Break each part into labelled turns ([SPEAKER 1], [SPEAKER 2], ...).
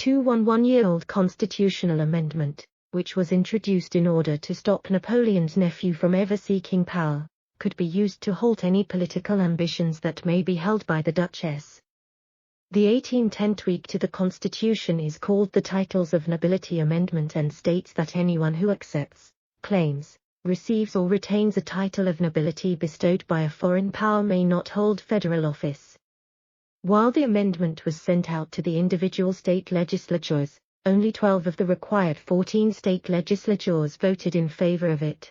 [SPEAKER 1] 211-year-old constitutional amendment, which was introduced in order to stop Napoleon's nephew from ever seeking power, could be used to halt any political ambitions that may be held by the Duchess. The 1810 tweak to the Constitution is called the Titles of Nobility Amendment and states that anyone who accepts, claims, receives or retains a title of nobility bestowed by a foreign power may not hold federal office. While the amendment was sent out to the individual state legislatures, only 12 of the required 14 state legislatures voted in favor of it.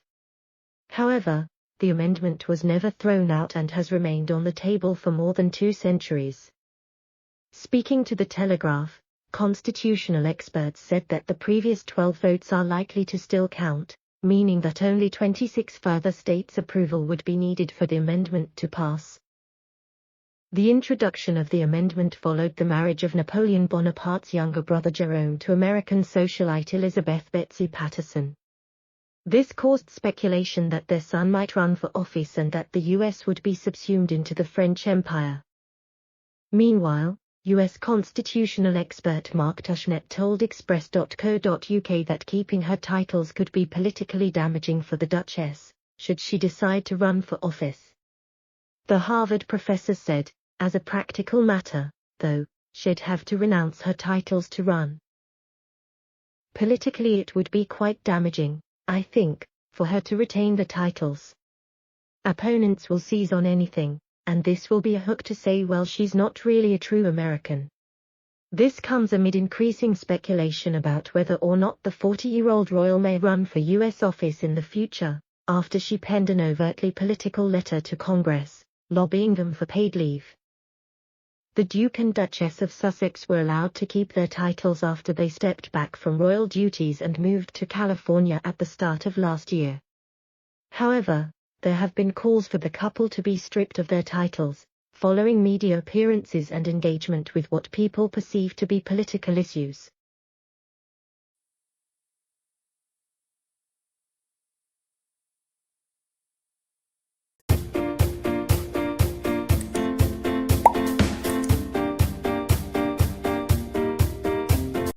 [SPEAKER 1] However, the amendment was never thrown out and has remained on the table for more than 2 centuries. Speaking to the Telegraph, constitutional experts said that the previous 12 votes are likely to still count, meaning that only 26 further states' approval would be needed for the amendment to pass. The introduction of the amendment followed the marriage of Napoleon Bonaparte's younger brother Jerome to American socialite Elizabeth Betsy Patterson. This caused speculation that their son might run for office and that the US would be subsumed into the French Empire. Meanwhile, US constitutional expert Mark Tushnet told Express.co.uk that keeping her titles could be politically damaging for the Duchess, should she decide to run for office. The Harvard professor said, as a practical matter, though, she'd have to renounce her titles to run. Politically it would be quite damaging, I think, for her to retain the titles. Opponents will seize on anything, and this will be a hook to say, well, she's not really a true American. This comes amid increasing speculation about whether or not the 40-year-old royal may run for US office in the future, after she penned an overtly political letter to Congress, lobbying them for paid leave. The Duke and Duchess of Sussex were allowed to keep their titles after they stepped back from royal duties and moved to California at the start of last year. However, there have been calls for the couple to be stripped of their titles, following media appearances and engagement with what people perceive to be political issues.